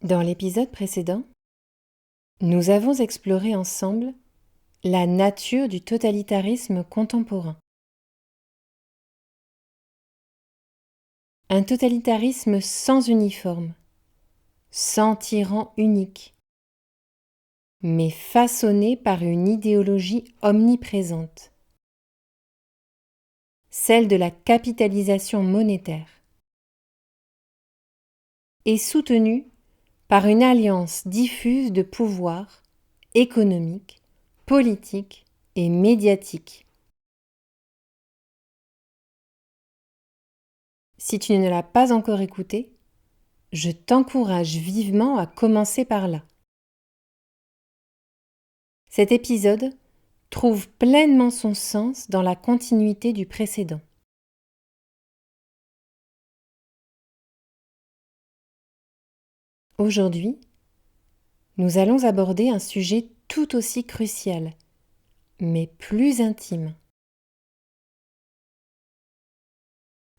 Dans l'épisode précédent, nous avons exploré ensemble la nature du totalitarisme contemporain. Un totalitarisme sans uniforme, sans tyran unique, mais façonné par une idéologie omniprésente, celle de la capitalisation monétaire, et soutenue par une alliance diffuse de pouvoirs économiques, politiques et médiatiques. Si tu ne l'as pas encore écouté, je t'encourage vivement à commencer par là. Cet épisode trouve pleinement son sens dans la continuité du précédent. Aujourd'hui, nous allons aborder un sujet tout aussi crucial, mais plus intime.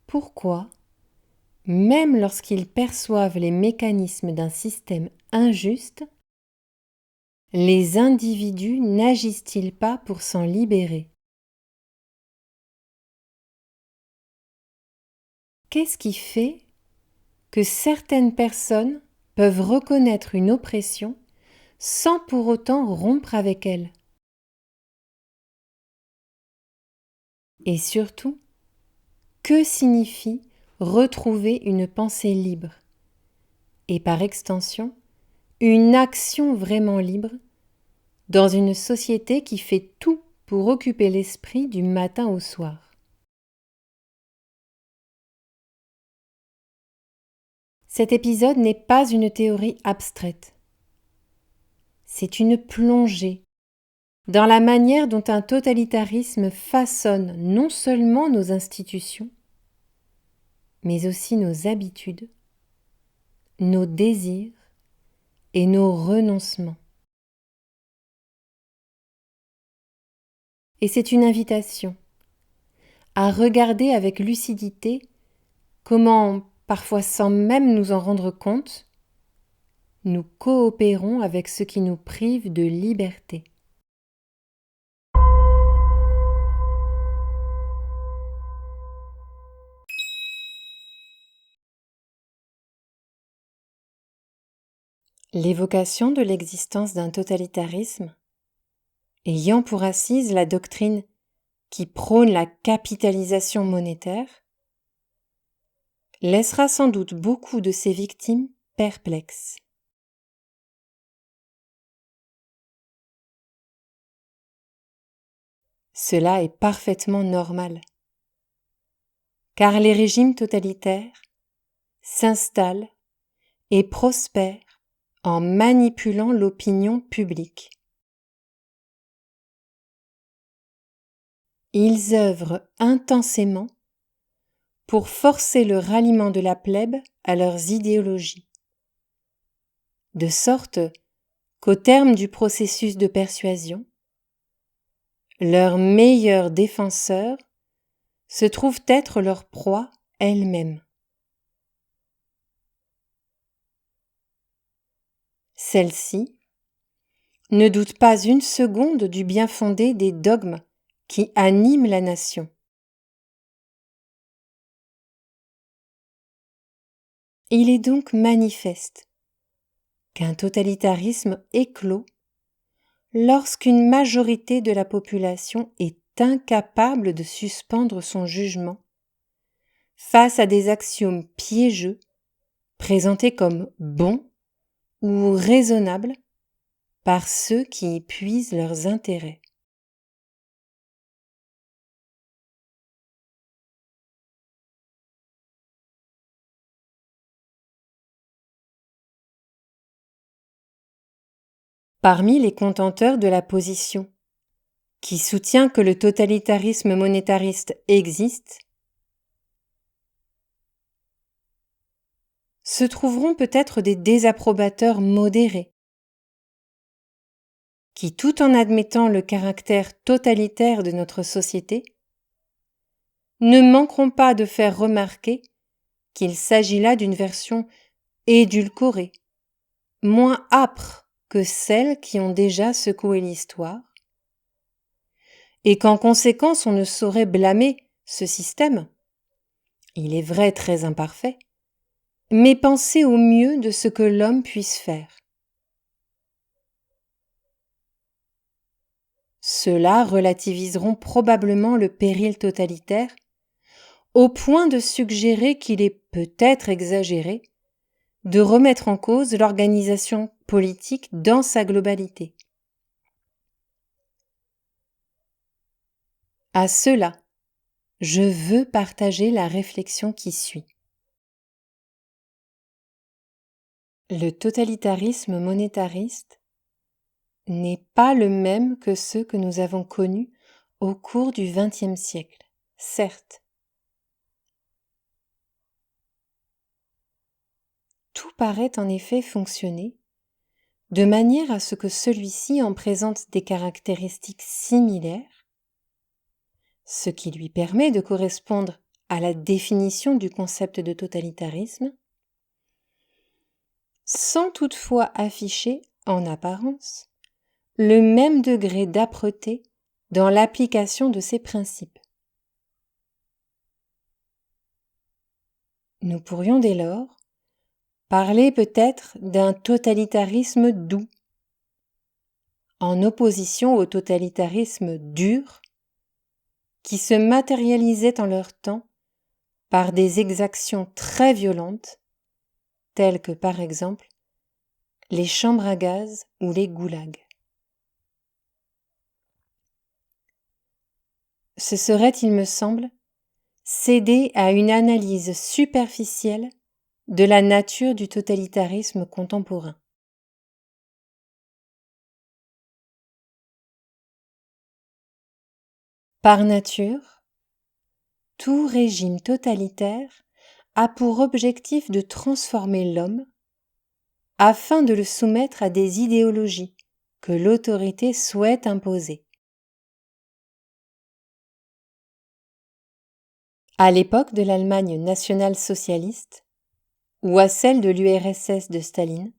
Pourquoi, même lorsqu'ils perçoivent les mécanismes d'un système injuste, les individus n'agissent-ils pas pour s'en libérer ? Qu'est-ce qui fait que certaines personnes peuvent reconnaître une oppression sans pour autant rompre avec elle? Et surtout, que signifie retrouver une pensée libre et par extension, une action vraiment libre dans une société qui fait tout pour occuper l'esprit du matin au soir? Cet épisode n'est pas une théorie abstraite. C'est une plongée dans la manière dont un totalitarisme façonne non seulement nos institutions, mais aussi nos habitudes, nos désirs et nos renoncements. Et c'est une invitation à regarder avec lucidité comment, parfois sans même nous en rendre compte, nous coopérons avec ce qui nous prive de liberté. L'évocation de l'existence d'un totalitarisme, ayant pour assise la doctrine qui prône la capitalisation monétaire, laissera sans doute beaucoup de ses victimes perplexes. Cela est parfaitement normal, car les régimes totalitaires s'installent et prospèrent en manipulant l'opinion publique. Ils œuvrent intensément pour forcer le ralliement de la plèbe à leurs idéologies, de sorte qu'au terme du processus de persuasion, leurs meilleurs défenseurs se trouvent être leur proie elle-même. Celle-ci ne doute pas une seconde du bien fondé des dogmes qui animent la nation. Il est donc manifeste qu'un totalitarisme éclot lorsqu'une majorité de la population est incapable de suspendre son jugement face à des axiomes piégeux présentés comme bons ou raisonnables par ceux qui y puisent leurs intérêts. Parmi les contenteurs de la position qui soutient que le totalitarisme monétariste existe, se trouveront peut-être des désapprobateurs modérés, qui, tout en admettant le caractère totalitaire de notre société, ne manqueront pas de faire remarquer qu'il s'agit là d'une version édulcorée moins âpres que celles qui ont déjà secoué l'histoire, et qu'en conséquence on ne saurait blâmer ce système, il est vrai très imparfait, mais penser au mieux de ce que l'homme puisse faire. Ceux-là relativiseront probablement le péril totalitaire au point de suggérer qu'il est peut-être exagéré de remettre en cause l'organisation politique dans sa globalité. À ceux-là, je veux partager la réflexion qui suit. Le totalitarisme monétariste n'est pas le même que ceux que nous avons connus au cours du XXe siècle, certes. Tout paraît en effet fonctionner de manière à ce que celui-ci en présente des caractéristiques similaires, ce qui lui permet de correspondre à la définition du concept de totalitarisme, sans toutefois afficher, en apparence, le même degré d'âpreté dans l'application de ses principes. Nous pourrions dès lors parler peut-être d'un totalitarisme doux, en opposition au totalitarisme dur, qui se matérialisait en leur temps par des exactions très violentes, telles que par exemple les chambres à gaz ou les goulags. Ce serait, il me semble, céder à une analyse superficielle de la nature du totalitarisme contemporain. Par nature, tout régime totalitaire a pour objectif de transformer l'homme afin de le soumettre à des idéologies que l'autorité souhaite imposer. À l'époque de l'Allemagne nationale-socialiste ou à celle de l'URSS de Staline,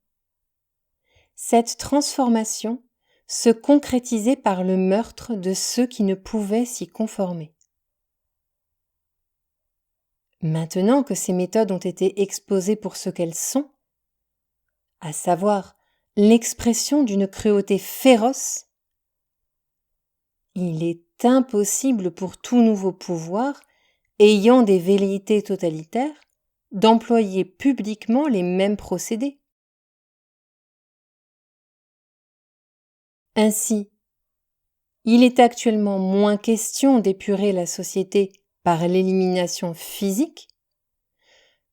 cette transformation se concrétisait par le meurtre de ceux qui ne pouvaient s'y conformer. Maintenant que ces méthodes ont été exposées pour ce qu'elles sont, à savoir l'expression d'une cruauté féroce, il est impossible pour tout nouveau pouvoir ayant des velléités totalitaires d'employer publiquement les mêmes procédés. Ainsi, il est actuellement moins question d'épurer la société par l'élimination physique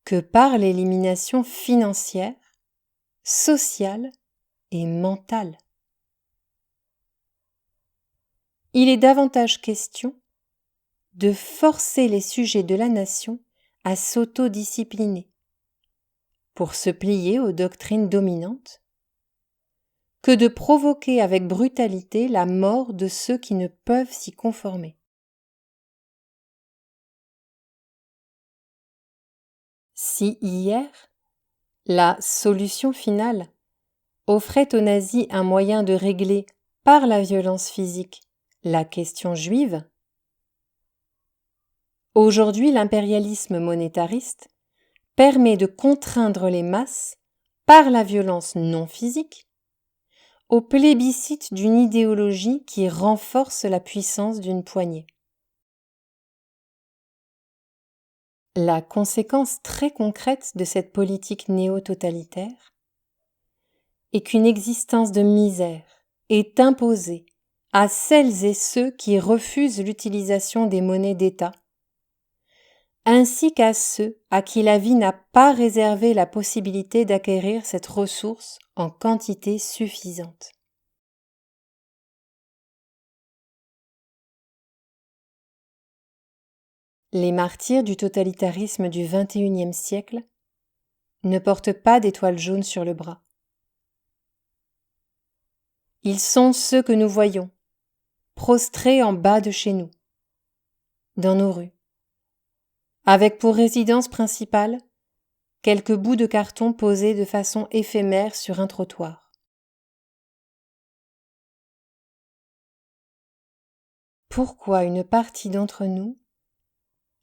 que par l'élimination financière, sociale et mentale. Il est davantage question de forcer les sujets de la nation à s'autodiscipliner pour se plier aux doctrines dominantes que de provoquer avec brutalité la mort de ceux qui ne peuvent s'y conformer. Si hier, la solution finale offrait aux nazis un moyen de régler par la violence physique la question juive, aujourd'hui l'impérialisme monétariste permet de contraindre les masses par la violence non physique au plébiscite d'une idéologie qui renforce la puissance d'une poignée. La conséquence très concrète de cette politique néo-totalitaire est qu'une existence de misère est imposée à celles et ceux qui refusent l'utilisation des monnaies d'État, ainsi qu'à ceux à qui la vie n'a pas réservé la possibilité d'acquérir cette ressource en quantité suffisante. Les martyrs du totalitarisme du XXIe siècle ne portent pas d'étoile jaune sur le bras. Ils sont ceux que nous voyons, prostrés en bas de chez nous, dans nos rues, avec pour résidence principale quelques bouts de carton posés de façon éphémère sur un trottoir. Pourquoi une partie d'entre nous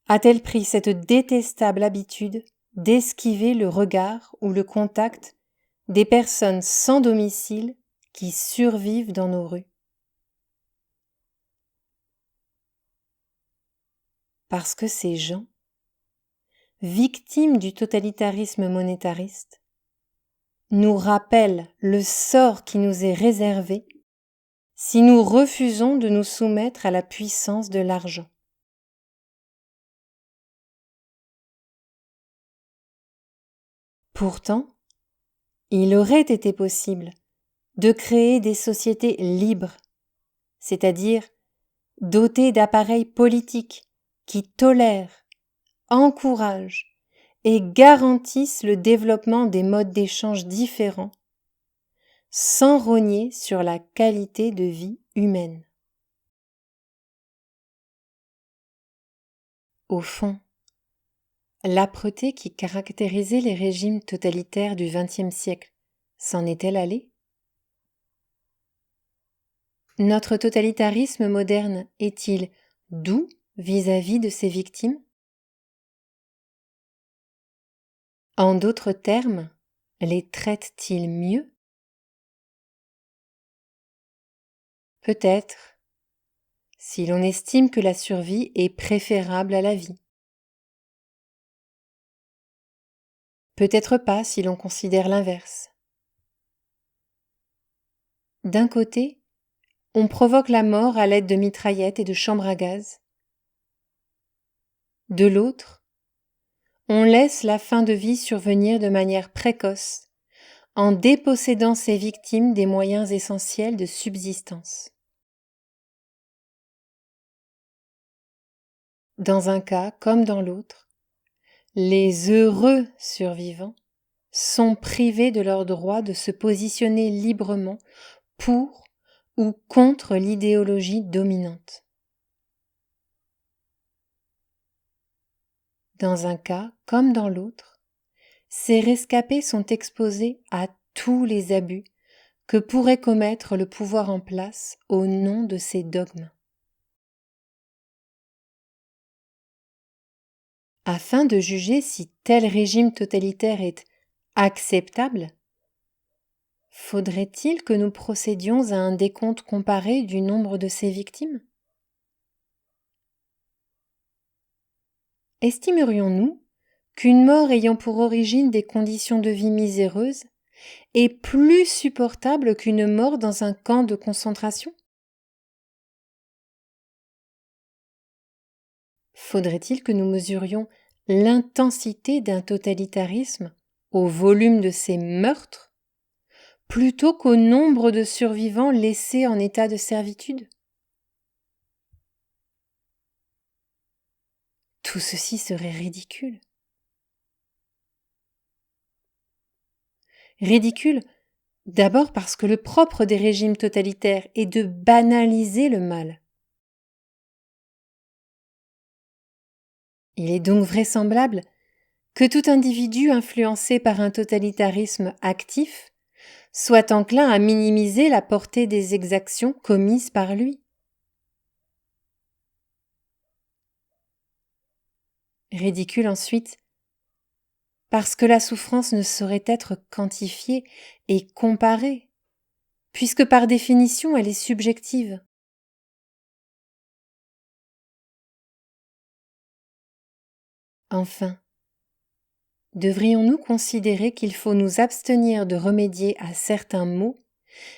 a-t-elle pris cette détestable habitude d'esquiver le regard ou le contact des personnes sans domicile qui survivent dans nos rues? Parce que ces gens, victimes du totalitarisme monétariste, nous rappellent le sort qui nous est réservé si nous refusons de nous soumettre à la puissance de l'argent. Pourtant, il aurait été possible de créer des sociétés libres, c'est-à-dire dotées d'appareils politiques qui tolèrent, encouragent et garantissent le développement des modes d'échange différents, sans rogner sur la qualité de vie humaine. Au fond, l'âpreté qui caractérisait les régimes totalitaires du XXe siècle s'en est-elle allée? Notre totalitarisme moderne est-il doux vis-à-vis de ses victimes? En d'autres termes, les traite-t-il mieux? Peut-être, si l'on estime que la survie est préférable à la vie. Peut-être pas si l'on considère l'inverse. D'un côté, on provoque la mort à l'aide de mitraillettes et de chambres à gaz. De l'autre, on laisse la fin de vie survenir de manière précoce, en dépossédant ses victimes des moyens essentiels de subsistance. Dans un cas comme dans l'autre, les heureux survivants sont privés de leur droit de se positionner librement pour ou contre l'idéologie dominante. Dans un cas comme dans l'autre, ces rescapés sont exposés à tous les abus que pourrait commettre le pouvoir en place au nom de ses dogmes. Afin de juger si tel régime totalitaire est acceptable, faudrait-il que nous procédions à un décompte comparé du nombre de ses victimes? Estimerions-nous qu'une mort ayant pour origine des conditions de vie miséreuses est plus supportable qu'une mort dans un camp de concentration? Faudrait-il que nous mesurions l'intensité d'un totalitarisme au volume de ses meurtres plutôt qu'au nombre de survivants laissés en état de servitude? Tout ceci serait ridicule. Ridicule, d'abord parce que le propre des régimes totalitaires est de banaliser le mal. Il est donc vraisemblable que tout individu influencé par un totalitarisme actif soit enclin à minimiser la portée des exactions commises par lui. Ridicule ensuite, parce que la souffrance ne saurait être quantifiée et comparée, puisque par définition elle est subjective. Enfin, devrions-nous considérer qu'il faut nous abstenir de remédier à certains maux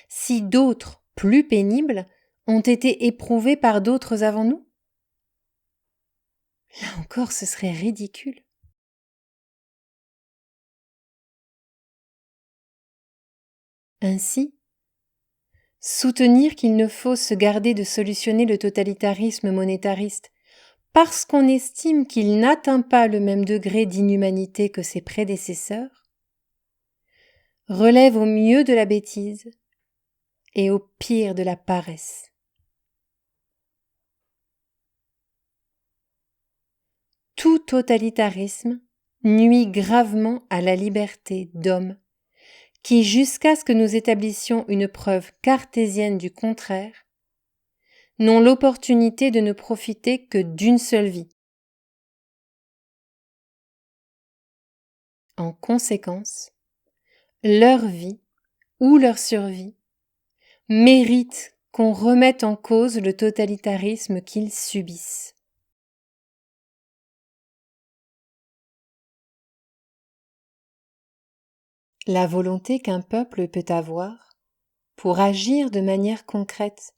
si d'autres, plus pénibles, ont été éprouvés par d'autres avant nous? Là encore, ce serait ridicule. Ainsi, soutenir qu'il ne faut se garder de solutionner le totalitarisme monétariste parce qu'on estime qu'il n'atteint pas le même degré d'inhumanité que ses prédécesseurs relève au mieux de la bêtise et au pire de la paresse. Tout totalitarisme nuit gravement à la liberté d'homme qui, jusqu'à ce que nous établissions une preuve cartésienne du contraire, n'ont l'opportunité de ne profiter que d'une seule vie. En conséquence, leur vie ou leur survie mérite qu'on remette en cause le totalitarisme qu'ils subissent. La volonté qu'un peuple peut avoir pour agir de manière concrète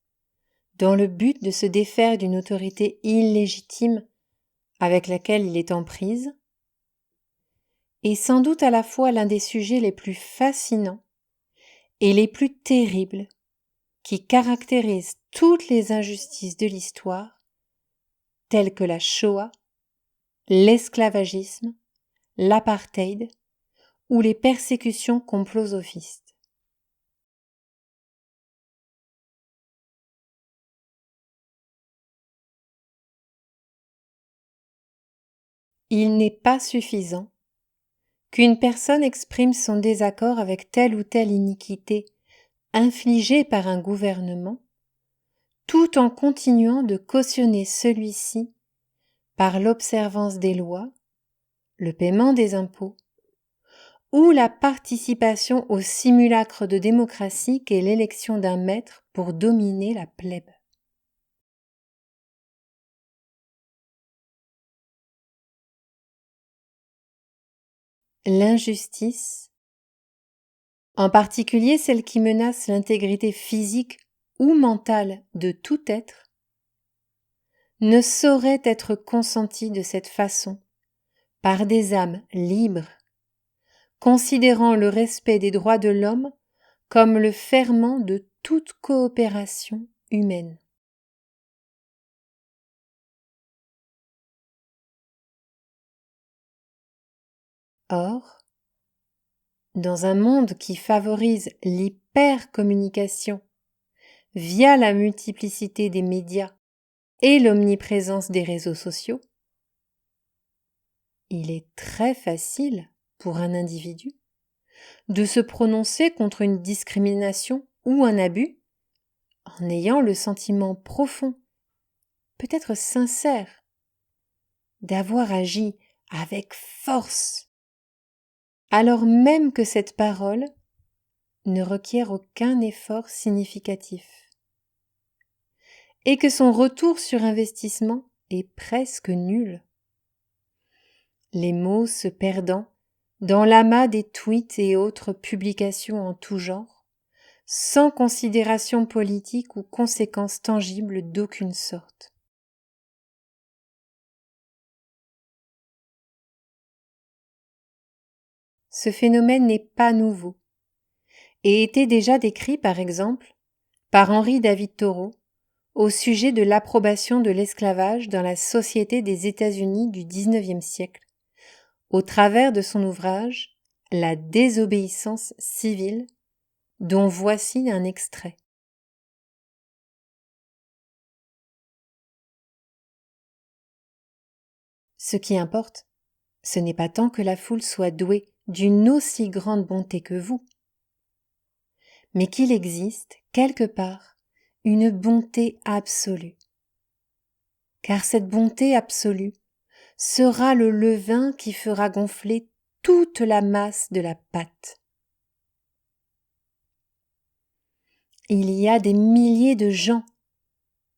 dans le but de se défaire d'une autorité illégitime avec laquelle il est en prise est sans doute à la fois l'un des sujets les plus fascinants et les plus terribles qui caractérisent toutes les injustices de l'histoire, telles que la Shoah, l'esclavagisme, l'apartheid ou les persécutions complosophistes. Il n'est pas suffisant qu'une personne exprime son désaccord avec telle ou telle iniquité infligée par un gouvernement, tout en continuant de cautionner celui-ci par l'observance des lois, le paiement des impôts, ou la participation au simulacre de démocratie qu'est l'élection d'un maître pour dominer la plèbe. L'injustice, en particulier celle qui menace l'intégrité physique ou mentale de tout être, ne saurait être consentie de cette façon par des âmes libres, considérant le respect des droits de l'homme comme le ferment de toute coopération humaine. Or, dans un monde qui favorise l'hypercommunication via la multiplicité des médias et l'omniprésence des réseaux sociaux, il est très facile pour un individu de se prononcer contre une discrimination ou un abus en ayant le sentiment profond, peut-être sincère, d'avoir agi avec force, alors même que cette parole ne requiert aucun effort significatif et que son retour sur investissement est presque nul. Les mots se perdant dans l'amas des tweets et autres publications en tout genre, sans considération politique ou conséquences tangibles d'aucune sorte. Ce phénomène n'est pas nouveau et était déjà décrit par exemple par Henri David Thoreau au sujet de l'approbation de l'esclavage dans la société des États-Unis du XIXe siècle, au travers de son ouvrage La désobéissance civile, dont voici un extrait. Ce qui importe, ce n'est pas tant que la foule soit douée d'une aussi grande bonté que vous, mais qu'il existe, quelque part, une bonté absolue. Car cette bonté absolue sera le levain qui fera gonfler toute la masse de la pâte. Il y a des milliers de gens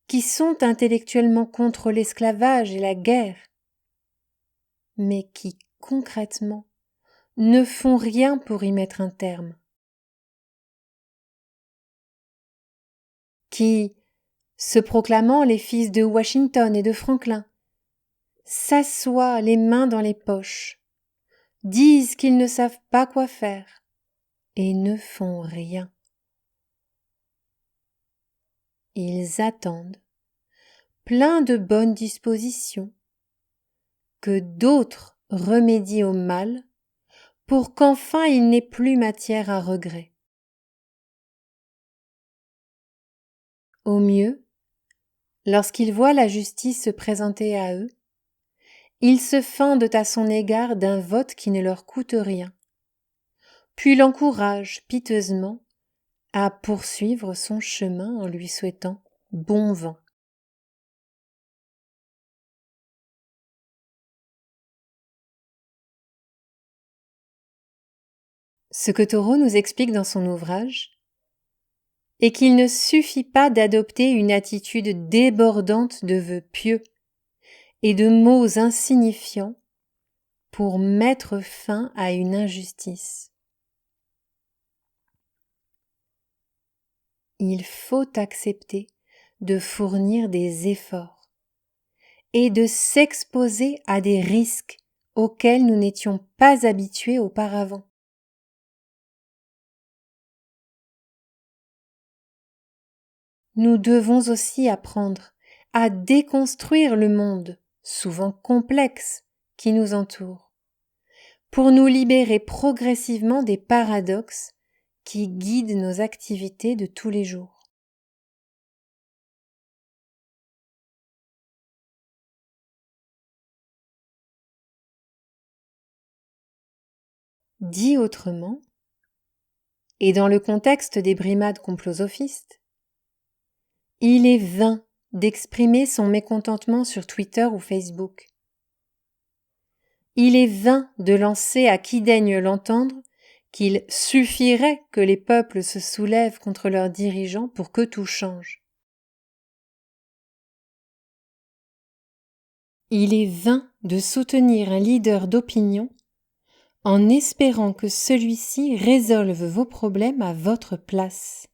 qui sont intellectuellement contre l'esclavage et la guerre, mais qui, concrètement, ne font rien pour y mettre un terme. Qui, se proclamant les fils de Washington et de Franklin, s'assoient les mains dans les poches, disent qu'ils ne savent pas quoi faire et ne font rien. Ils attendent, pleins de bonnes dispositions, que d'autres remédient au mal pour qu'enfin il n'ait plus matière à regret. Au mieux, lorsqu'ils voient la justice se présenter à eux, Ils se fendent à son égard d'un vote qui ne leur coûte rien, puis l'encouragent piteusement à poursuivre son chemin en lui souhaitant bon vent. Ce que Thoreau nous explique dans son ouvrage est qu'il ne suffit pas d'adopter une attitude débordante de vœux pieux et de mots insignifiants pour mettre fin à une injustice. Il faut accepter de fournir des efforts et de s'exposer à des risques auxquels nous n'étions pas habitués auparavant. Nous devons aussi apprendre à déconstruire le monde, souvent complexe, qui nous entoure, pour nous libérer progressivement des paradoxes qui guident nos activités de tous les jours. Dit autrement, et dans le contexte des brimades complosophistes, il est vain d'exprimer son mécontentement sur Twitter ou Facebook. Il est vain de lancer à qui daigne l'entendre qu'il suffirait que les peuples se soulèvent contre leurs dirigeants pour que tout change. Il est vain de soutenir un leader d'opinion en espérant que celui-ci résolve vos problèmes à votre place.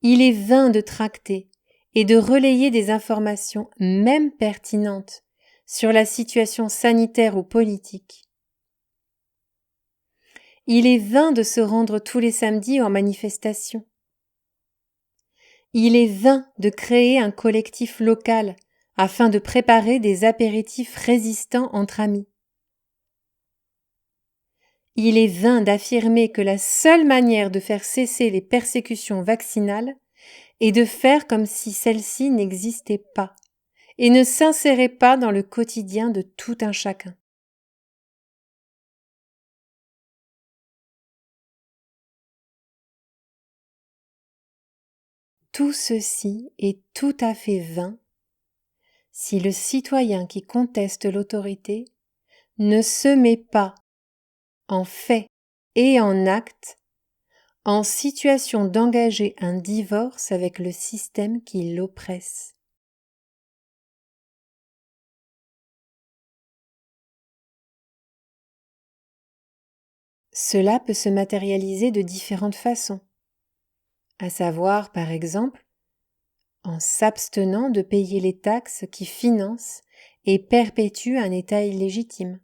Il est vain de tracter et de relayer des informations, même pertinentes, sur la situation sanitaire ou politique. Il est vain de se rendre tous les samedis en manifestation. Il est vain de créer un collectif local afin de préparer des apéritifs résistants entre amis. Il est vain d'affirmer que la seule manière de faire cesser les persécutions vaccinales est de faire comme si celles-ci n'existaient pas et ne s'inséraient pas dans le quotidien de tout un chacun. Tout ceci est tout à fait vain si le citoyen qui conteste l'autorité ne se met pas en fait et en acte en situation d'engager un divorce avec le système qui l'oppresse. Cela peut se matérialiser de différentes façons, à savoir, par exemple, en s'abstenant de payer les taxes qui financent et perpétuent un État illégitime,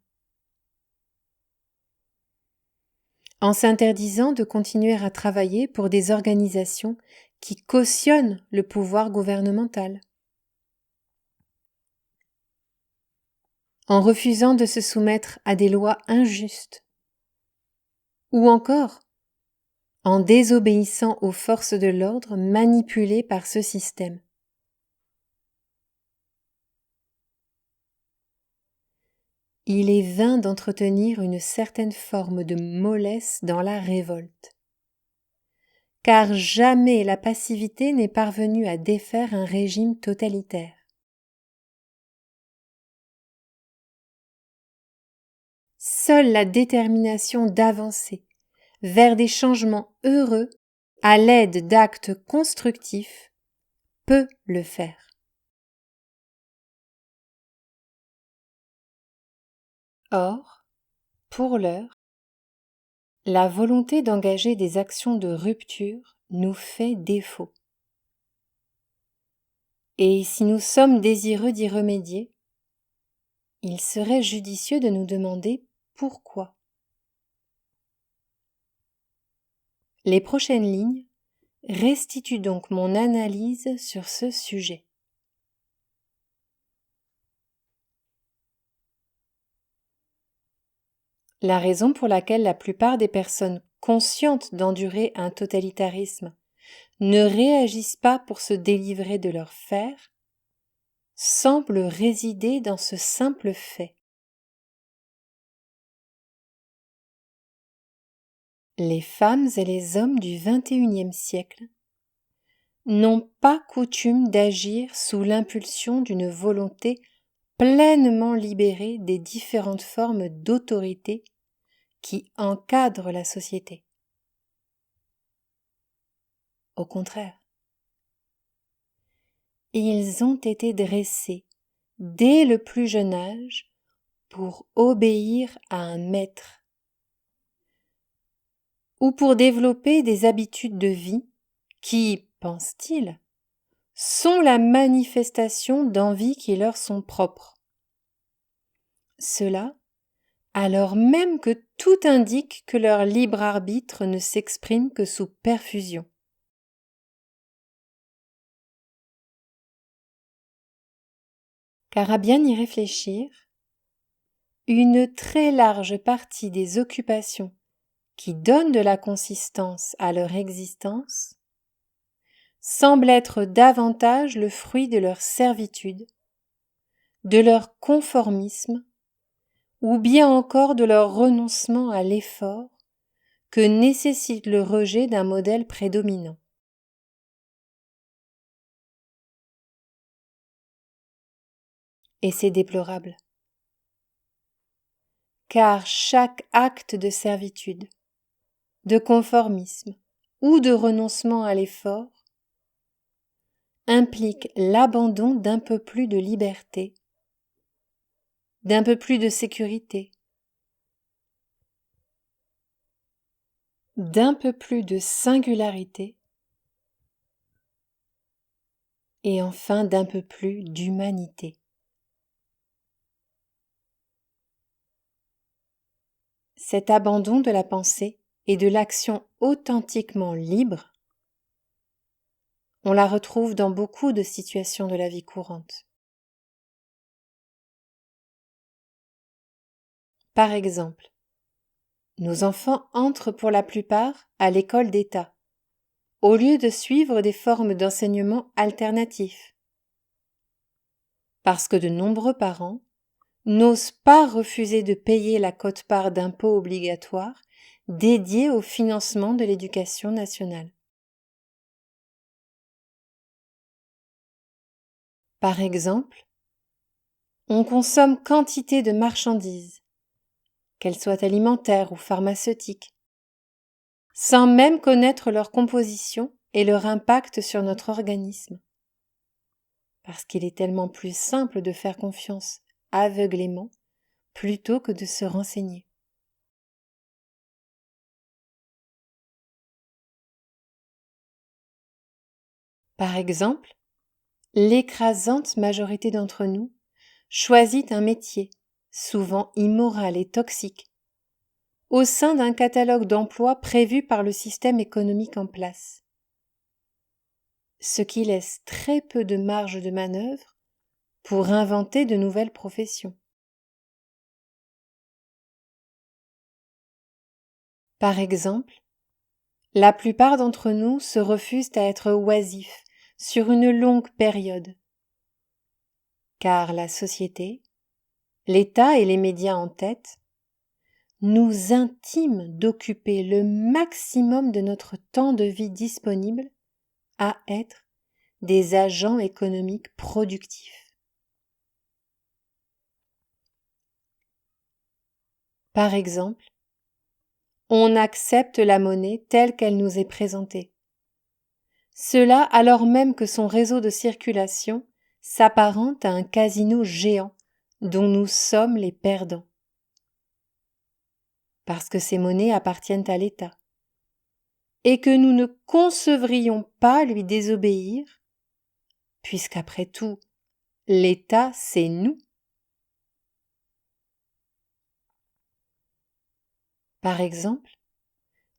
en s'interdisant de continuer à travailler pour des organisations qui cautionnent le pouvoir gouvernemental, en refusant de se soumettre à des lois injustes, ou encore en désobéissant aux forces de l'ordre manipulées par ce système. Il est vain d'entretenir une certaine forme de mollesse dans la révolte, car jamais la passivité n'est parvenue à défaire un régime totalitaire. Seule la détermination d'avancer vers des changements heureux à l'aide d'actes constructifs peut le faire. Or, pour l'heure, la volonté d'engager des actions de rupture nous fait défaut. Et si nous sommes désireux d'y remédier, il serait judicieux de nous demander pourquoi. Les prochaines lignes restituent donc mon analyse sur ce sujet. La raison pour laquelle la plupart des personnes conscientes d'endurer un totalitarisme ne réagissent pas pour se délivrer de leur fer semble résider dans ce simple fait. Les femmes et les hommes du XXIe siècle n'ont pas coutume d'agir sous l'impulsion d'une volonté pleinement libérée des différentes formes d'autorité qui encadrent la société. Au contraire, ils ont été dressés dès le plus jeune âge pour obéir à un maître ou pour développer des habitudes de vie qui, pense-t-il, sont la manifestation d'envies qui leur sont propres. Cela, alors même que tout indique que leur libre arbitre ne s'exprime que sous perfusion. Car à bien y réfléchir, une très large partie des occupations qui donnent de la consistance à leur existence semble être davantage le fruit de leur servitude, de leur conformisme, ou bien encore de leur renoncement à l'effort que nécessite le rejet d'un modèle prédominant. Et c'est déplorable, car chaque acte de servitude, de conformisme ou de renoncement à l'effort implique l'abandon d'un peu plus de liberté, d'un peu plus de sécurité, d'un peu plus de singularité et enfin d'un peu plus d'humanité. Cet abandon de la pensée et de l'action authentiquement libre, on la retrouve dans beaucoup de situations de la vie courante. Par exemple, nos enfants entrent pour la plupart à l'école d'État, au lieu de suivre des formes d'enseignement alternatifs, parce que de nombreux parents n'osent pas refuser de payer la quote-part d'impôt obligatoire dédiée au financement de l'éducation nationale. Par exemple, on consomme quantité de marchandises, qu'elles soient alimentaires ou pharmaceutiques, sans même connaître leur composition et leur impact sur notre organisme. Parce qu'il est tellement plus simple de faire confiance aveuglément plutôt que de se renseigner. Par exemple, l'écrasante majorité d'entre nous choisit un métier, souvent immoral et toxique, au sein d'un catalogue d'emplois prévu par le système économique en place, ce qui laisse très peu de marge de manœuvre pour inventer de nouvelles professions. Par exemple, la plupart d'entre nous se refusent à être oisifs sur une longue période, car la société, l'État et les médias en tête, nous intiment d'occuper le maximum de notre temps de vie disponible à être des agents économiques productifs. Par exemple, on accepte la monnaie telle qu'elle nous est présentée. Cela alors même que son réseau de circulation s'apparente à un casino géant dont nous sommes les perdants. Parce que ces monnaies appartiennent à l'État, et que nous ne concevrions pas lui désobéir, puisqu'après tout, l'État, c'est nous. Par exemple,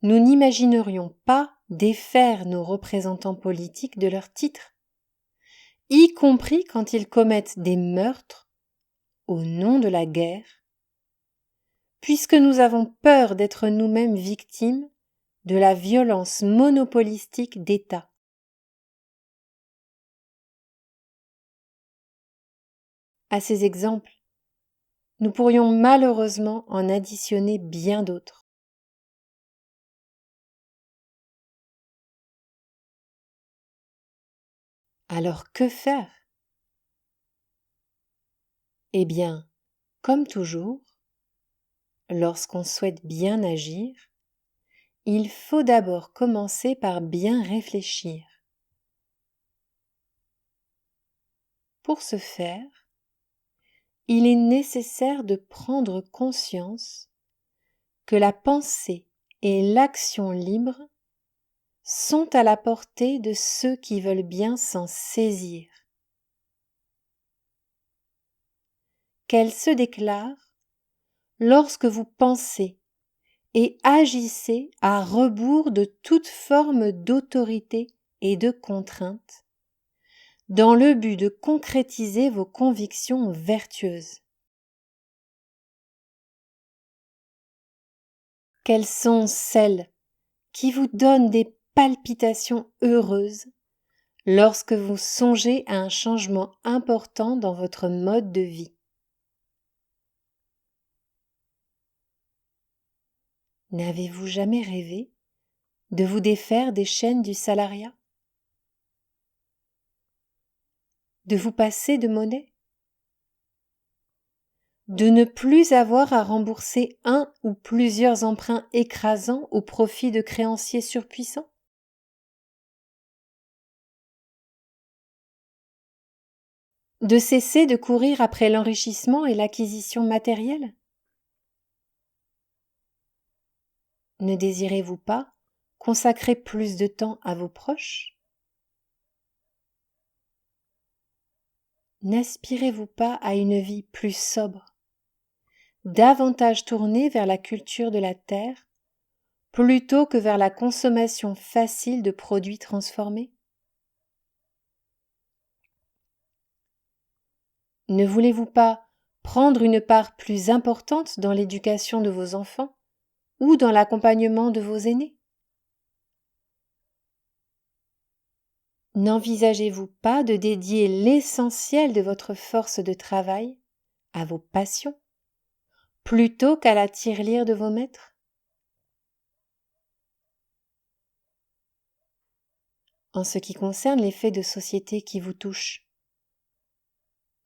nous n'imaginerions pas défaire nos représentants politiques de leurs titres, y compris quand ils commettent des meurtres au nom de la guerre, puisque nous avons peur d'être nous-mêmes victimes de la violence monopolistique d'État. À ces exemples, nous pourrions malheureusement en additionner bien d'autres. Alors que faire? Eh bien, comme toujours, lorsqu'on souhaite bien agir, il faut d'abord commencer par bien réfléchir. Pour ce faire, il est nécessaire de prendre conscience que la pensée et l'action libre sont à la portée de ceux qui veulent bien s'en saisir. Qu'elles se déclarent lorsque vous pensez et agissez à rebours de toute forme d'autorité et de contrainte, dans le but de concrétiser vos convictions vertueuses. Quelles sont celles qui vous donnent des palpitations heureuses lorsque vous songez à un changement important dans votre mode de vie? N'avez-vous jamais rêvé de vous défaire des chaînes du salariat? De vous passer de monnaie? De ne plus avoir à rembourser un ou plusieurs emprunts écrasants au profit de créanciers surpuissants? De cesser de courir après l'enrichissement et l'acquisition matérielle? Ne désirez-vous pas consacrer plus de temps à vos proches? N'aspirez-vous pas à une vie plus sobre, davantage tournée vers la culture de la terre, plutôt que vers la consommation facile de produits transformés? Ne voulez-vous pas prendre une part plus importante dans l'éducation de vos enfants ou dans l'accompagnement de vos aînés? N'envisagez-vous pas de dédier l'essentiel de votre force de travail à vos passions, plutôt qu'à la tirelire de vos maîtres? En ce qui concerne les faits de société qui vous touchent,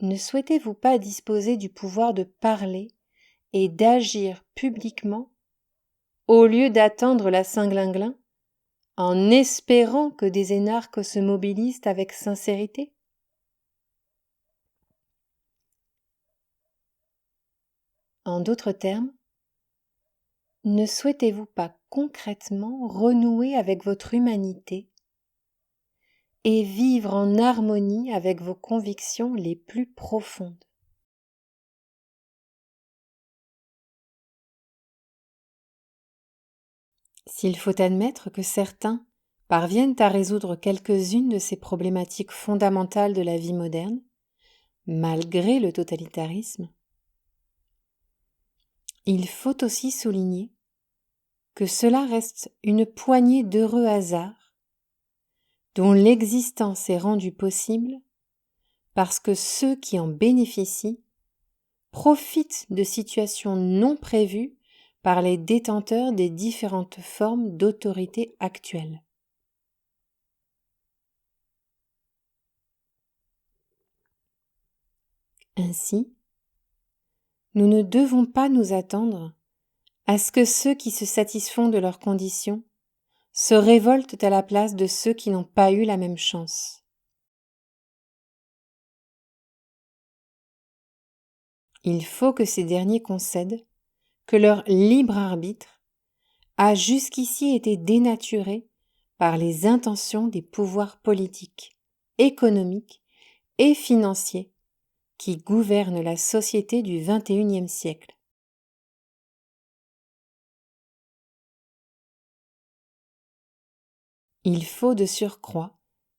ne souhaitez-vous pas disposer du pouvoir de parler et d'agir publiquement au lieu d'attendre la Saint-Glinglin en espérant que des énarques se mobilisent avec sincérité? En d'autres termes, ne souhaitez-vous pas concrètement renouer avec votre humanité et vivre en harmonie avec vos convictions les plus profondes? S'il faut admettre que certains parviennent à résoudre quelques-unes de ces problématiques fondamentales de la vie moderne, malgré le totalitarisme, il faut aussi souligner que cela reste une poignée d'heureux hasards dont l'existence est rendue possible parce que ceux qui en bénéficient profitent de situations non prévues par les détenteurs des différentes formes d'autorité actuelles. Ainsi, nous ne devons pas nous attendre à ce que ceux qui se satisfont de leurs conditions se révoltent à la place de ceux qui n'ont pas eu la même chance. Il faut que ces derniers concèdent que leur libre arbitre a jusqu'ici été dénaturé par les intentions des pouvoirs politiques, économiques et financiers qui gouvernent la société du XXIe siècle. Il faut de surcroît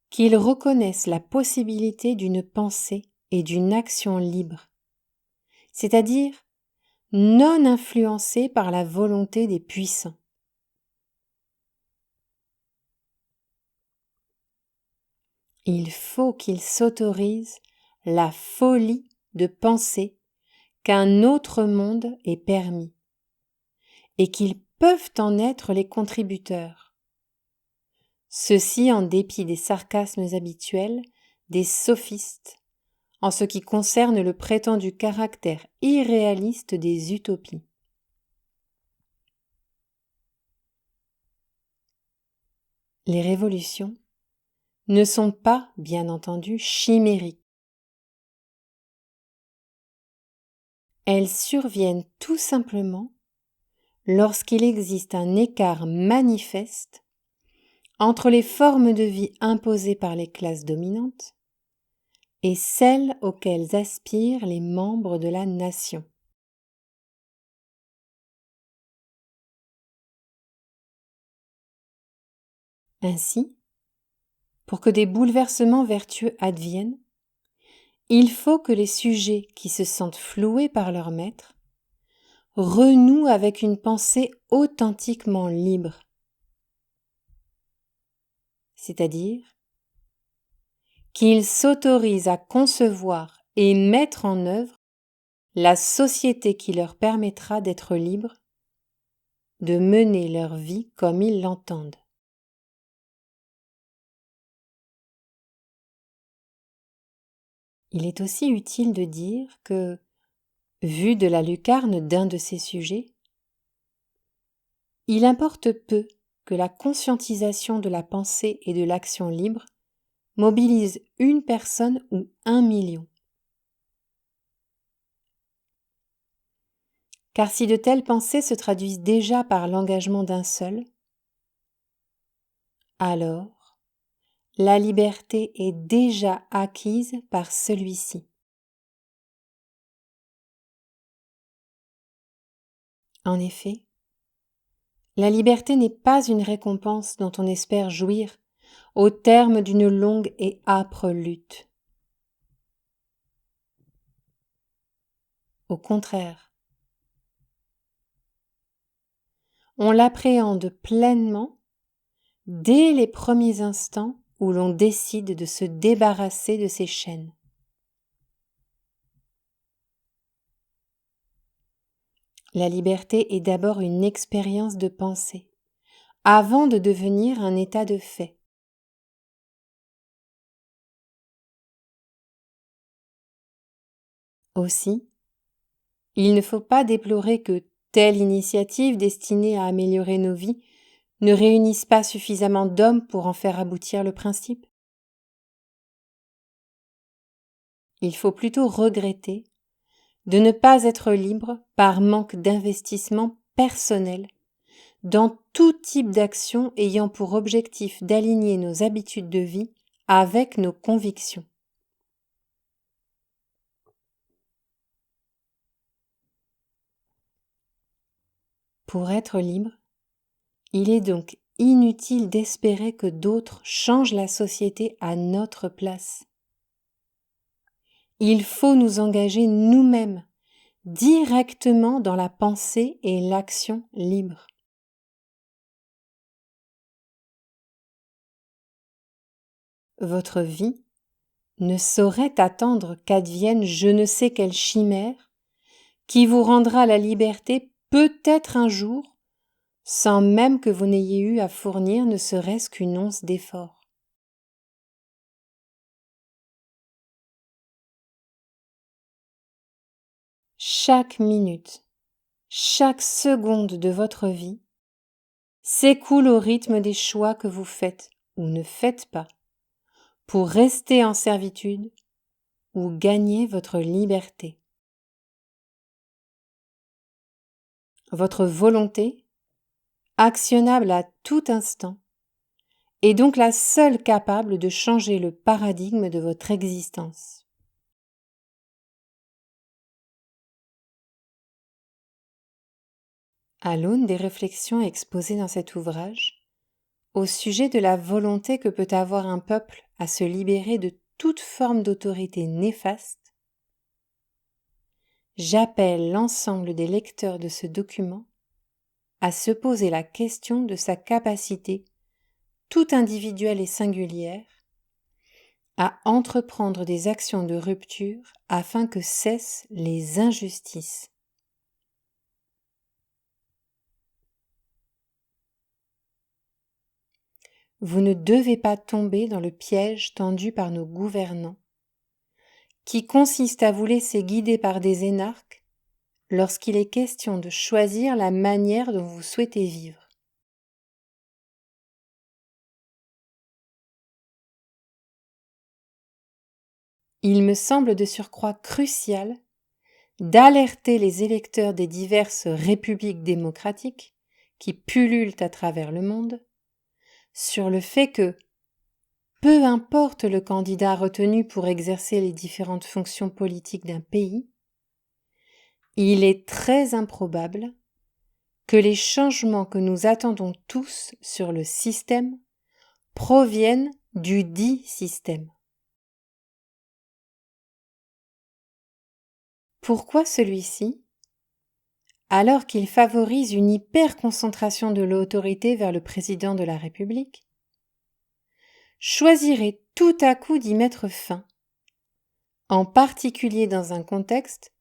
qu'ils reconnaissent la possibilité d'une pensée et d'une action libre, c'est-à-dire non influencée par la volonté des puissants. Il faut qu'ils s'autorisent la folie de penser qu'un autre monde est permis et qu'ils peuvent en être les contributeurs. Ceci en dépit des sarcasmes habituels des sophistes en ce qui concerne le prétendu caractère irréaliste des utopies. Les révolutions ne sont pas, bien entendu, chimériques. Elles surviennent tout simplement lorsqu'il existe un écart manifeste entre les formes de vie imposées par les classes dominantes et celles auxquelles aspirent les membres de la nation. Ainsi, pour que des bouleversements vertueux adviennent, il faut que les sujets qui se sentent floués par leur maître renouent avec une pensée authentiquement libre, c'est-à-dire qu'ils s'autorisent à concevoir et mettre en œuvre la société qui leur permettra d'être libres, de mener leur vie comme ils l'entendent. Il est aussi utile de dire que, vu de la lucarne d'un de ces sujets, il importe peu que la conscientisation de la pensée et de l'action libre mobilise une personne ou 1 million. Car si de telles pensées se traduisent déjà par l'engagement d'un seul, alors la liberté est déjà acquise par celui-ci. En effet, la liberté n'est pas une récompense dont on espère jouir au terme d'une longue et âpre lutte. Au contraire, on l'appréhende pleinement dès les premiers instants où l'on décide de se débarrasser de ses chaînes. La liberté est d'abord une expérience de pensée, avant de devenir un état de fait. Aussi, il ne faut pas déplorer que telle initiative destinée à améliorer nos vies ne réunisse pas suffisamment d'hommes pour en faire aboutir le principe. Il faut plutôt regretter de ne pas être libre par manque d'investissement personnel dans tout type d'action ayant pour objectif d'aligner nos habitudes de vie avec nos convictions. Pour être libre, il est donc inutile d'espérer que d'autres changent la société à notre place. Il faut nous engager nous-mêmes directement dans la pensée et l'action libre. Votre vie ne saurait attendre qu'advienne je ne sais quelle chimère qui vous rendra la liberté peut-être un jour, sans même que vous n'ayez eu à fournir ne serait-ce qu'une once d'effort. Chaque minute, chaque seconde de votre vie s'écoule au rythme des choix que vous faites ou ne faites pas pour rester en servitude ou gagner votre liberté. Votre volonté, actionnable à tout instant, est donc la seule capable de changer le paradigme de votre existence. À l'aune des réflexions exposées dans cet ouvrage, au sujet de la volonté que peut avoir un peuple à se libérer de toute forme d'autorité néfaste, j'appelle l'ensemble des lecteurs de ce document à se poser la question de sa capacité, toute individuelle et singulière, à entreprendre des actions de rupture afin que cessent les injustices. Vous ne devez pas tomber dans le piège tendu par nos gouvernants, qui consiste à vous laisser guider par des énarques lorsqu'il est question de choisir la manière dont vous souhaitez vivre. Il me semble de surcroît crucial d'alerter les électeurs des diverses républiques démocratiques qui pullulent à travers le monde sur le fait que, peu importe le candidat retenu pour exercer les différentes fonctions politiques d'un pays, il est très improbable que les changements que nous attendons tous sur le système proviennent du dit système. Pourquoi celui-ci, alors qu'il favorise une hyperconcentration de l'autorité vers le président de la République, choisirait tout à coup d'y mettre fin, en particulier dans un contexte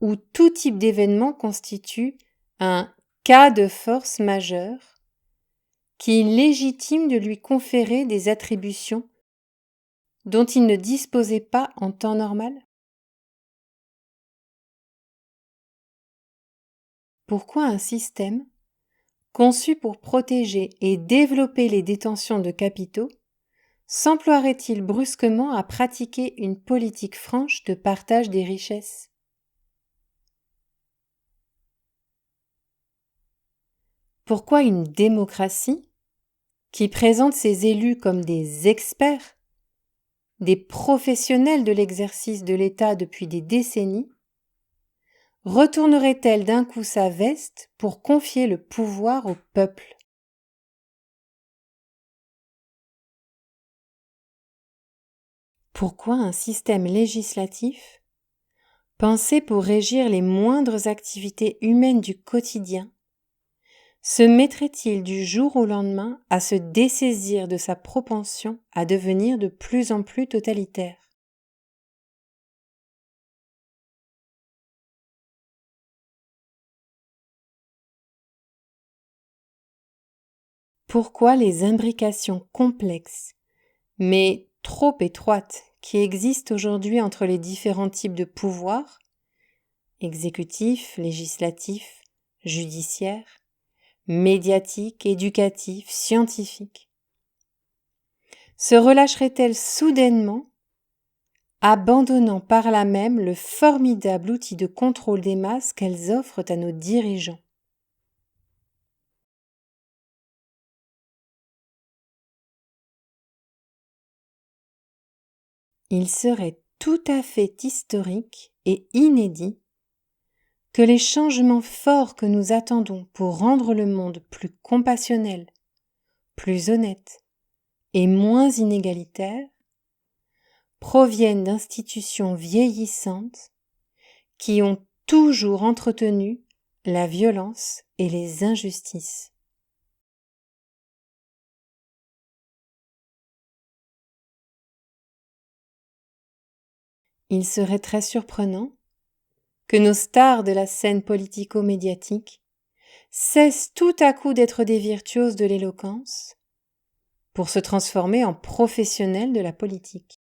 où tout type d'événement constitue un cas de force majeure qui légitime de lui conférer des attributions dont il ne disposait pas en temps normal? Pourquoi un système conçu pour protéger et développer les détentions de capitaux s'emploierait-il brusquement à pratiquer une politique franche de partage des richesses? Pourquoi une démocratie qui présente ses élus comme des experts, des professionnels de l'exercice de l'État depuis des décennies, retournerait-elle d'un coup sa veste pour confier le pouvoir au peuple? Pourquoi un système législatif, pensé pour régir les moindres activités humaines du quotidien, se mettrait-il du jour au lendemain à se dessaisir de sa propension à devenir de plus en plus totalitaire? Pourquoi les imbrications complexes, mais trop étroites, qui existent aujourd'hui entre les différents types de pouvoirs, exécutif, législatif, judiciaire, médiatique, éducatif, scientifique, se relâcherait-elle soudainement, abandonnant par là même le formidable outil de contrôle des masses qu'elles offrent à nos dirigeants? Il serait tout à fait historique et inédit que les changements forts que nous attendons pour rendre le monde plus compassionnel, plus honnête et moins inégalitaire proviennent d'institutions vieillissantes qui ont toujours entretenu la violence et les injustices. Il serait très surprenant que nos stars de la scène politico-médiatique cessent tout à coup d'être des virtuoses de l'éloquence pour se transformer en professionnels de la politique.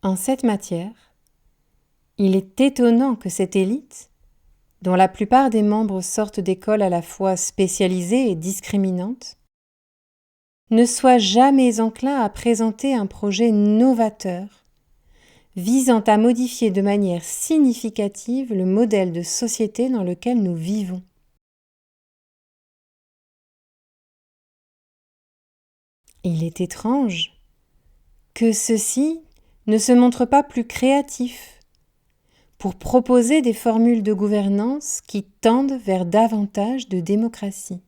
En cette matière, il est étonnant que cette élite, dont la plupart des membres sortent d'écoles à la fois spécialisées et discriminantes, ne soit jamais enclin à présenter un projet novateur visant à modifier de manière significative le modèle de société dans lequel nous vivons. Il est étrange que ceux-ci ne se montrent pas plus créatifs pour proposer des formules de gouvernance qui tendent vers davantage de démocratie.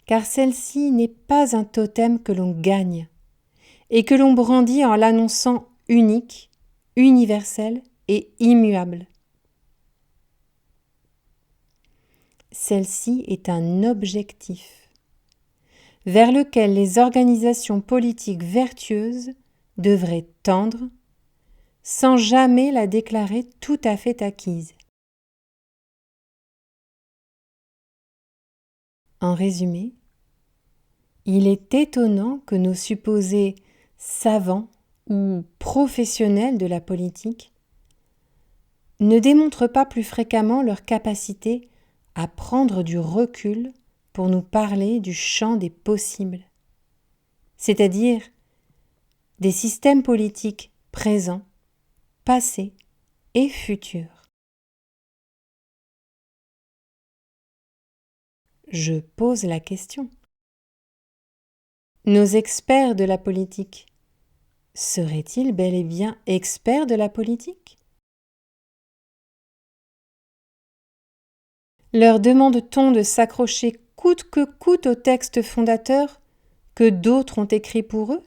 Car celle-ci n'est pas un totem que l'on gagne et que l'on brandit en l'annonçant unique, universelle et immuable. Celle-ci est un objectif vers lequel les organisations politiques vertueuses devraient tendre sans jamais la déclarer tout à fait acquise. En résumé, il est étonnant que nos supposés savants ou professionnels de la politique ne démontrent pas plus fréquemment leur capacité à prendre du recul pour nous parler du champ des possibles, c'est-à-dire des systèmes politiques présents, passés et futurs. Je pose la question. Nos experts de la politique seraient-ils bel et bien experts de la politique ? Leur demande-t-on de s'accrocher coûte que coûte au texte fondateur que d'autres ont écrit pour eux ?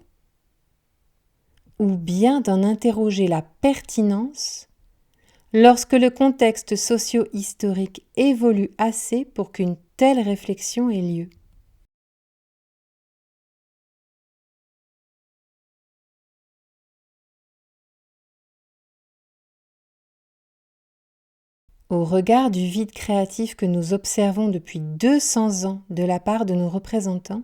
Ou bien d'en interroger la pertinence lorsque le contexte socio-historique évolue assez pour qu'une telle réflexion ait lieu ? Au regard du vide créatif que nous observons depuis 200 ans de la part de nos représentants,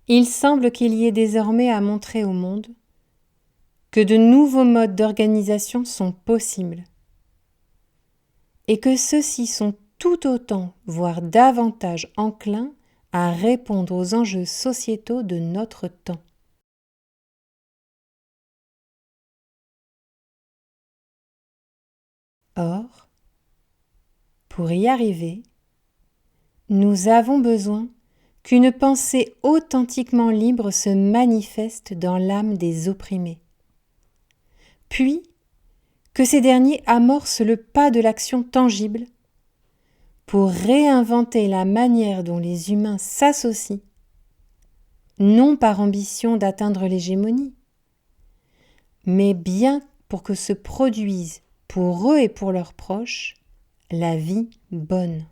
il semble qu'il y ait désormais à montrer au monde que de nouveaux modes d'organisation sont possibles et que ceux-ci sont tout autant, voire davantage enclins à répondre aux enjeux sociétaux de notre temps. Or, pour y arriver, nous avons besoin qu'une pensée authentiquement libre se manifeste dans l'âme des opprimés, puis que ces derniers amorcent le pas de l'action tangible pour réinventer la manière dont les humains s'associent, non par ambition d'atteindre l'hégémonie, mais bien pour que se produise pour eux et pour leurs proches la vie bonne.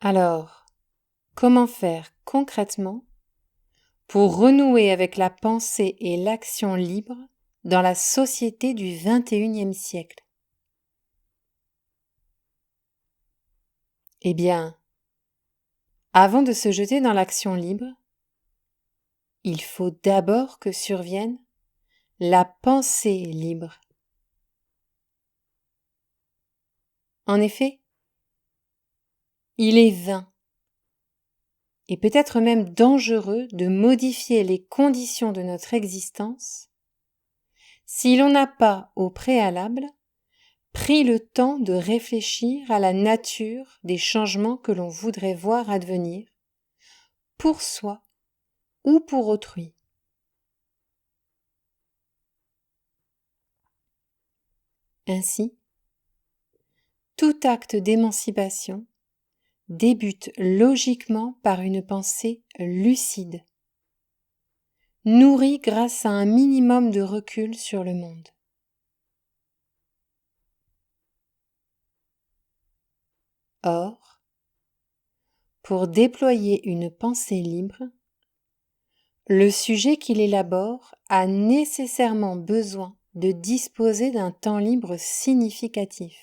Alors, comment faire concrètement pour renouer avec la pensée et l'action libre dans la société du XXIe siècle ? Eh bien, avant de se jeter dans l'action libre, il faut d'abord que survienne la pensée libre. En effet, il est vain et peut-être même dangereux de modifier les conditions de notre existence si l'on n'a pas, au préalable, pris le temps de réfléchir à la nature des changements que l'on voudrait voir advenir, pour soi ou pour autrui. Ainsi, tout acte d'émancipation débute logiquement par une pensée lucide, nourrie grâce à un minimum de recul sur le monde. Or, pour déployer une pensée libre, le sujet qu'il élabore a nécessairement besoin de disposer d'un temps libre significatif.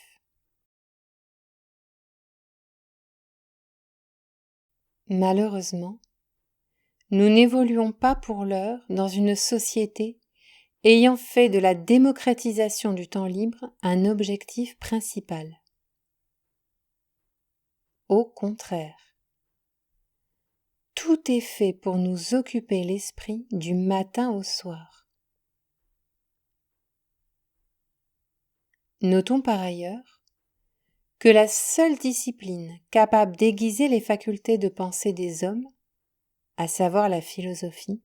Malheureusement, nous n'évoluons pas pour l'heure dans une société ayant fait de la démocratisation du temps libre un objectif principal. Au contraire, tout est fait pour nous occuper l'esprit du matin au soir. Notons par ailleurs que la seule discipline capable d'aiguiser les facultés de pensée des hommes, à savoir la philosophie,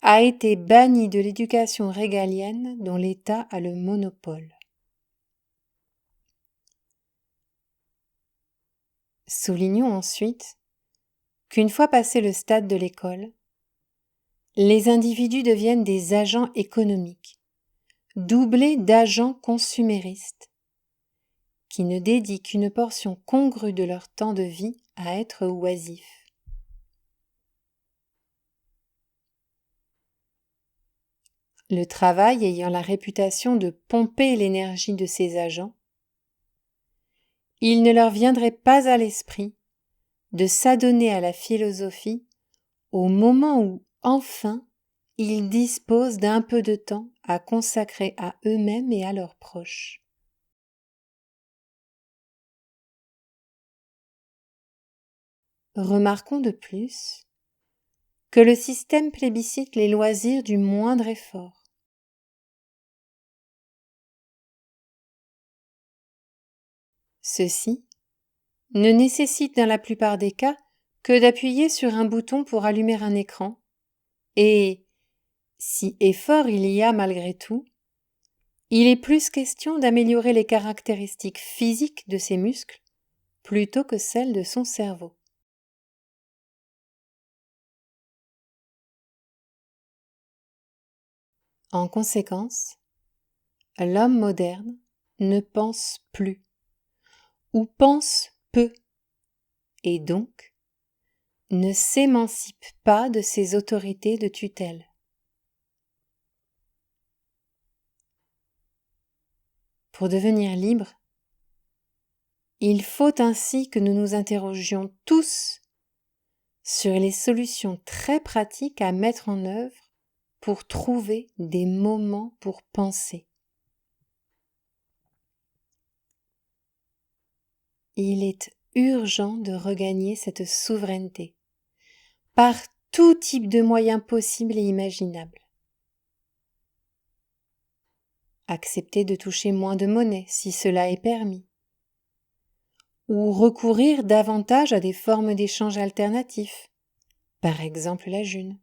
a été bannie de l'éducation régalienne dont l'État a le monopole. Soulignons ensuite qu'une fois passé le stade de l'école, les individus deviennent des agents économiques, doublés d'agents consuméristes, qui ne dédient qu'une portion congrue de leur temps de vie à être oisifs. Le travail ayant la réputation de pomper l'énergie de ces agents, il ne leur viendrait pas à l'esprit de s'adonner à la philosophie au moment où, enfin, ils disposent d'un peu de temps à consacrer à eux-mêmes et à leurs proches. Remarquons de plus que le système plébiscite les loisirs du moindre effort. Ceux-ci ne nécessitent dans la plupart des cas que d'appuyer sur un bouton pour allumer un écran, et, si effort il y a malgré tout, il est plus question d'améliorer les caractéristiques physiques de ses muscles plutôt que celles de son cerveau. En conséquence, l'homme moderne ne pense plus, ou pense peu, et donc ne s'émancipe pas de ses autorités de tutelle. Pour devenir libre, il faut ainsi que nous nous interrogions tous sur les solutions très pratiques à mettre en œuvre pour trouver des moments pour penser. Il est urgent de regagner cette souveraineté par tout type de moyens possibles et imaginables. Accepter de toucher moins de monnaie si cela est permis, ou recourir davantage à des formes d'échange alternatifs, par exemple la june.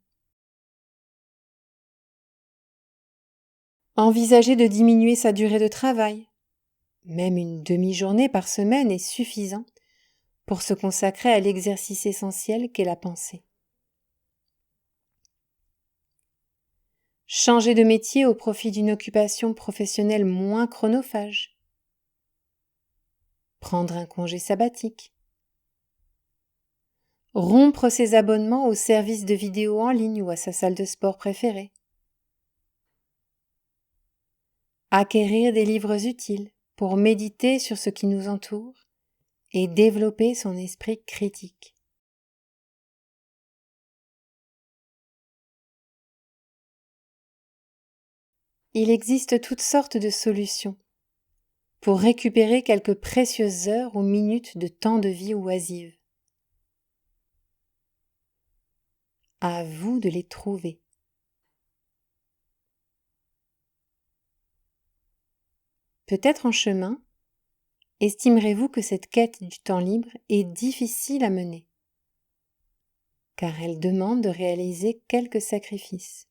Envisager de diminuer sa durée de travail. Même une demi-journée par semaine est suffisant pour se consacrer à l'exercice essentiel qu'est la pensée. Changer de métier au profit d'une occupation professionnelle moins chronophage. Prendre un congé sabbatique. Rompre ses abonnements aux services de vidéo en ligne ou à sa salle de sport préférée. Acquérir des livres utiles pour méditer sur ce qui nous entoure et développer son esprit critique. Il existe toutes sortes de solutions pour récupérer quelques précieuses heures ou minutes de temps de vie oisive. À vous de les trouver. Peut-être en chemin, estimerez-vous que cette quête du temps libre est difficile à mener, car elle demande de réaliser quelques sacrifices.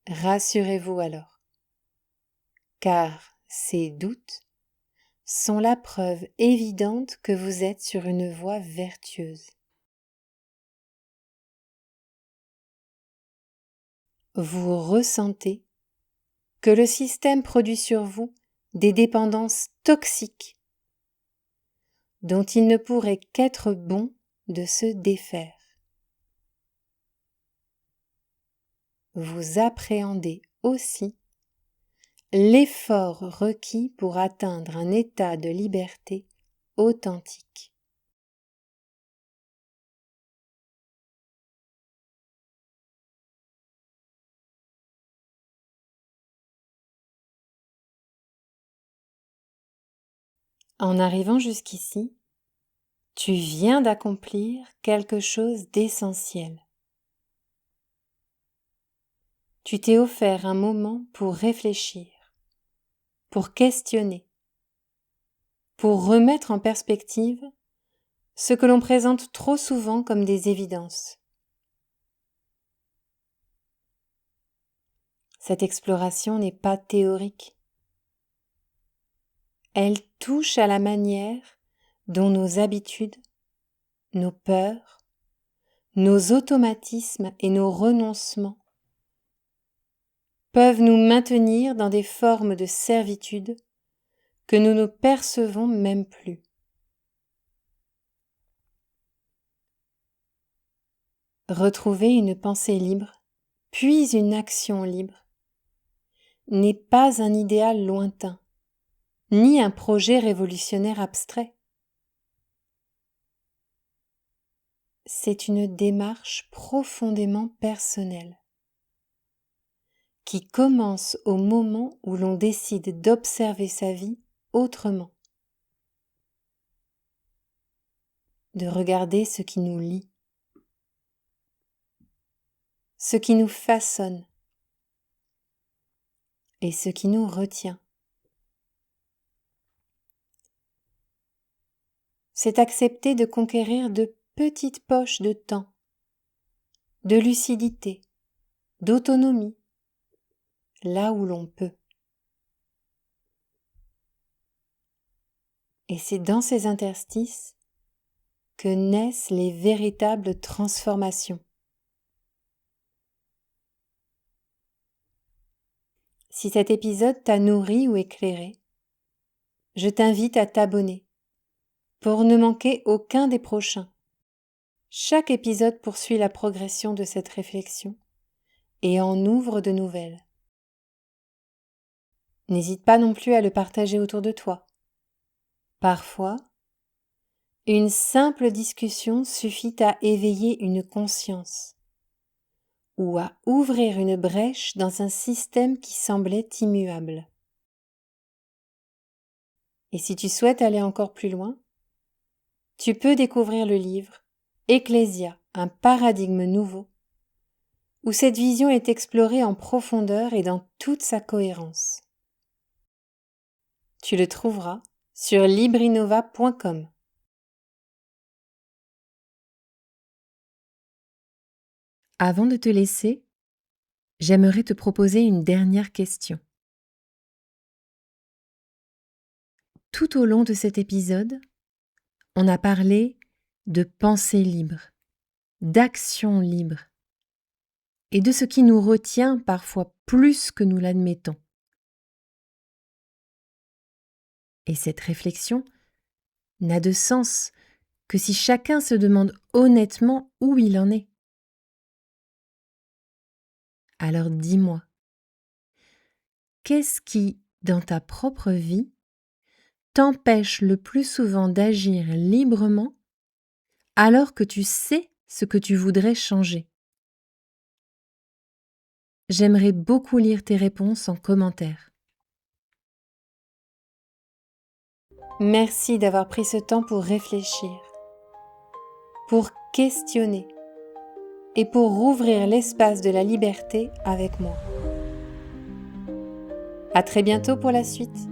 Rassurez-vous alors, car ces doutes sont la preuve évidente que vous êtes sur une voie vertueuse. Vous ressentez que le système produit sur vous des dépendances toxiques dont il ne pourrait qu'être bon de se défaire. Vous appréhendez aussi l'effort requis pour atteindre un état de liberté authentique. En arrivant jusqu'ici, tu viens d'accomplir quelque chose d'essentiel. Tu t'es offert un moment pour réfléchir, pour questionner, pour remettre en perspective ce que l'on présente trop souvent comme des évidences. Cette exploration n'est pas théorique. Elle touche à la manière dont nos habitudes, nos peurs, nos automatismes et nos renoncements peuvent nous maintenir dans des formes de servitude que nous ne percevons même plus. Retrouver une pensée libre, puis une action libre, n'est pas un idéal lointain, ni un projet révolutionnaire abstrait. C'est une démarche profondément personnelle, qui commence au moment où l'on décide d'observer sa vie autrement, de regarder ce qui nous lie, ce qui nous façonne et ce qui nous retient. C'est accepter de conquérir de petites poches de temps, de lucidité, d'autonomie, là où l'on peut. Et c'est dans ces interstices que naissent les véritables transformations. Si cet épisode t'a nourri ou éclairé, je t'invite à t'abonner pour ne manquer aucun des prochains. Chaque épisode poursuit la progression de cette réflexion et en ouvre de nouvelles. N'hésite pas non plus à le partager autour de toi. Parfois, une simple discussion suffit à éveiller une conscience ou à ouvrir une brèche dans un système qui semblait immuable. Et si tu souhaites aller encore plus loin, tu peux découvrir le livre Ecclésia, un paradigme nouveau, où cette vision est explorée en profondeur et dans toute sa cohérence. Tu le trouveras sur librinova.com. Avant de te laisser, j'aimerais te proposer une dernière question. Tout au long de cet épisode, on a parlé de pensée libre, d'action libre, et de ce qui nous retient parfois plus que nous l'admettons. Et cette réflexion n'a de sens que si chacun se demande honnêtement où il en est. Alors dis-moi, qu'est-ce qui, dans ta propre vie, t'empêche le plus souvent d'agir librement alors que tu sais ce que tu voudrais changer? J'aimerais beaucoup lire tes réponses en commentaire. Merci d'avoir pris ce temps pour réfléchir, pour questionner et pour rouvrir l'espace de la liberté avec moi. À très bientôt pour la suite.